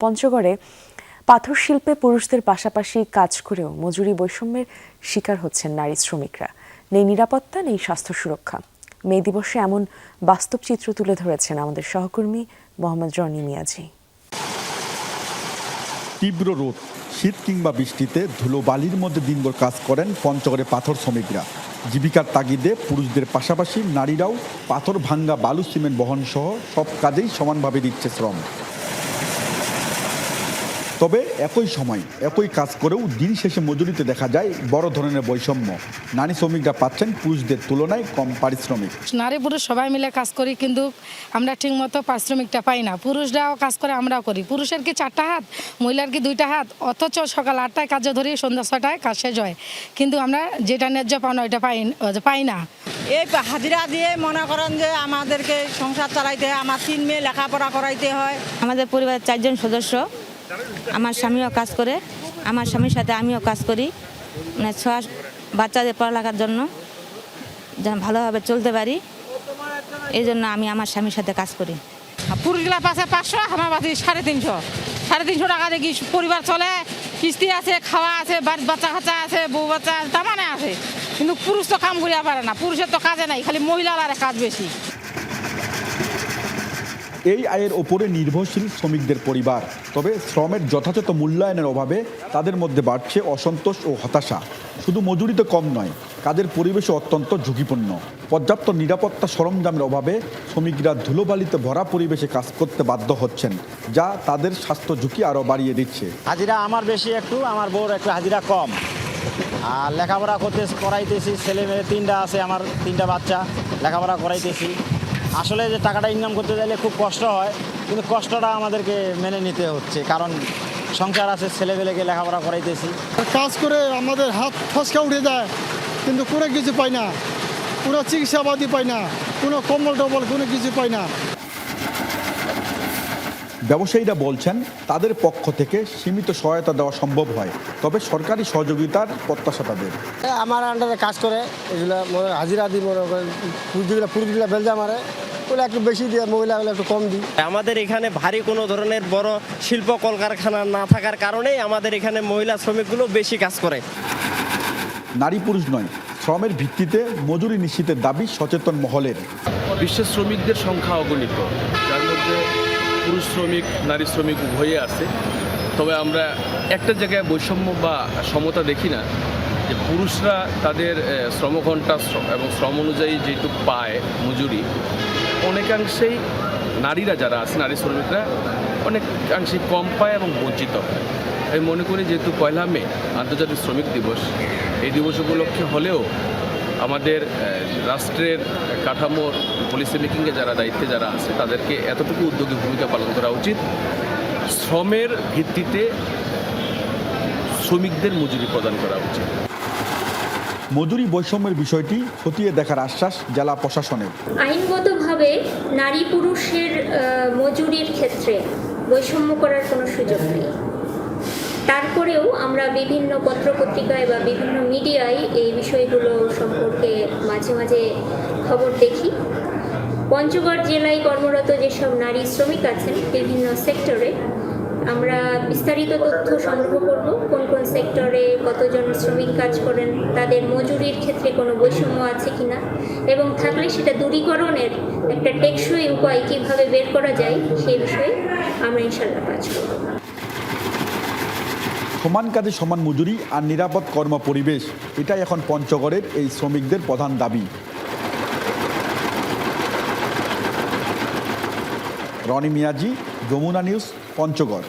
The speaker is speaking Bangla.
পঞ্চগড়ে পাথর শিল্পে পুরুষদের পাশাপাশি কাজ করেও মজুরি বৈষম্যের শিকার হচ্ছেন নারী শ্রমিকরা। নেই নিরাপত্তা, নেই স্বাস্থ্য সুরক্ষা। মে দিবসে এমন বাস্তব চিত্র তুলে ধরেছেন আমাদের সহকর্মী মোহাম্মদ রনি মিয়াজি। তীব্র রোদ, শীত কিংবা বৃষ্টিতে ধুলো বালির মধ্যে দিনভর কাজ করেন পঞ্চগড়ে পাথর শ্রমিকরা। জীবিকার তাগিদে পুরুষদের পাশাপাশি নারীরাও পাথর ভাঙ্গা, বালু, সিমেন্ট বহন সহ সব কাজেই সমানভাবে দিচ্ছে শ্রম। তবে একই সময় একই কাজ করেও দিন শেষে মজুরিতে দেখা যায় বড় ধরনের বৈষম্য। নারী শ্রমিকরা পাচ্ছেন পুরুষদের তুলনায় কম পারিশ্রমিক। নারী পুরুষ সবাই মিলে কাজ করি, কিন্তু আমরা ঠিকমতো পারিশ্রমিকটা পাই না। পুরুষরাও কাজ করে, আমরাও করি। পুরুষের কি 4টা হাত, মহিলার কি 2টা হাত, অথচ সকাল 8টায় কাজে ধরি, সন্ধ্যা 6টায় কাজ শেষ হয়, কিন্তু আমরা যেটা ন্যায্য পাওনা ওইটা পাই না। এই হাজিরা দিয়ে মনে করেন যে আমাদেরকে সংসার চালাইতে হয়, আমার 3 মেয়ে লেখাপড়া করাইতে হয়। আমাদের পরিবারের 4 জন সদস্য, আমার স্বামীও কাজ করে, আমার স্বামীর সাথে আমিও কাজ করি, মানে 6 বাচ্চাদের পড়ালেখার জন্য যেন ভালোভাবে চলতে পারি, এই জন্য আমি আমার স্বামীর সাথে কাজ করি। পুরুষগুলা পাশে 500, আমার বাড়ি 350 টাকা দিয়ে কি পরিবার চলে? কিস্তি আছে, খাওয়া আছে, বাড়ির বাচ্চা কাচ্চা আছে, বউ বাচ্চা তার মানে আছে, কিন্তু পুরুষ তো কাম করিয়া পারে না। পুরুষের তো কাজে নাই, খালি মহিলার কাজ বেশি। এই আয়ের ওপরে নির্ভরশীল শ্রমিকদের পরিবার। তবে শ্রমের যথাযথ মূল্যায়নের অভাবে তাদের মধ্যে বাড়ছে অসন্তোষ ও হতাশা। শুধু মজুরিতে কম নয়, কাজের পরিবেশও অত্যন্ত ঝুঁকিপূর্ণ। পর্যাপ্ত নিরাপত্তা সরঞ্জামের অভাবে শ্রমিকরা ধুলোবালিতে ভরা পরিবেশে কাজ করতে বাধ্য হচ্ছেন, যা তাদের স্বাস্থ্য ঝুঁকি আরও বাড়িয়ে দিচ্ছে। হাজিরা আমার বেশি একটু, আমার বউর একটু হাজিরা কম। আর লেখাপড়া করাইতেছি, ছেলে মেয়ে 3টা আছে, আমার 3টা বাচ্চা লেখাপড়া করাইতেছি। আসলে যে টাকাটা ইনকাম করতে চাইলে খুব কষ্ট হয়, কিন্তু কষ্টটা আমাদেরকে মেনে নিতে হচ্ছে, কারণ সংসার আছে, ছেলেবেলেকে লেখাপড়া করাইতেছি। কাজ করে আমাদের হাত ফসকা উঠে যায়, কিন্তু কোনো কিছু পাই না, কোনো চিকিৎসাবাদী পাই না, কোনো কম্বল টম্বল কোনো কিছু পাই না। ব্যবসায়ীরা বলছেন তাদের পক্ষ থেকে সীমিত সহায়তা দেওয়া সম্ভব হয়, তবে সরকারি সহযোগিতার প্রত্যাশা তাদের। আমার আন্ডারে কাজ করে, এগুলো হাজিরা দিই, মনে করেন পুরুষগুলা বেলজা মারে, ওগুলো একটু বেশি দিয়ে, মহিলাগুলো একটু কম দিই। আমাদের এখানে ভারী কোনো ধরনের বড় শিল্প কলকারখানা না থাকার কারণেই আমাদের এখানে মহিলা শ্রমিকগুলো বেশি কাজ করে। নারী পুরুষ নয়, শ্রমের ভিত্তিতে মজুরি নিশ্চিতের দাবি সচেতন মহলের। বিশ্বের শ্রমিকদের সংখ্যা অগণিত, যার মধ্যে পুরুষ শ্রমিক, নারী শ্রমিক উভয়ই আছে। তবে আমরা একটা জায়গায় বৈষম্য বা সমতা দেখি না, যে পুরুষরা তাদের শ্রমঘণ্টা এবং শ্রম অনুযায়ী যেটুকু পায় মজুরি, অনেকাংশেই নারীরা যারা আছে, নারী শ্রমিকরা অনেকাংশেই কম পায় এবং বঞ্চিত হয়। আমি মনে করি যেহেতু 1 মে আন্তর্জাতিক শ্রমিক দিবস, এই দিবস উপলক্ষে হলেও আমাদের রাষ্ট্রের কাঠামোর পলিসি মেকিংয়ে যারা দায়িত্বে যারা আছে, তাদেরকে এতটুকু উদ্যোগী ভূমিকা পালন করা উচিত। শ্রমের ভিত্তিতে শ্রমিকদের মজুরি প্রদান করা উচিত। মজুরি বৈষম্যের বিষয়টি খতিয়ে দেখার আশ্বাস জেলা প্রশাসনের। আইনগতভাবে নারী পুরুষের মজুরির ক্ষেত্রে বৈষম্য করার কোনো সুযোগ নেই। তারপরেও আমরা বিভিন্ন পত্রপত্রিকায় বা বিভিন্ন মিডিয়ায় এই বিষয়গুলো সম্পর্কে মাঝে মাঝে খবর দেখি। পঞ্চগড় জেলায় কর্মরত যেসব নারী শ্রমিক আছেন বিভিন্ন সেক্টরে, আমরা বিস্তারিত তথ্য সংগ্রহ করব, কোন কোন সেক্টরে কতজন শ্রমিক কাজ করেন, তাদের মজুরির ক্ষেত্রে কোনো বৈষম্য আছে কিনা, এবং থাকলে সেটা দূরীকরণের একটা টেকসই উপায় কীভাবে বের করা যায় সেই বিষয়ে আমরা ইনশাআল্লাহ কাজ করব। সমান কাজে সমান মজুরি আর নিরাপদ কর্ম পরিবেশ, এটাই এখন পঞ্চগড়ের এই শ্রমিকদের প্রধান দাবি। রনি মিয়াজি, যমুনা নিউজ, পঞ্চগড়।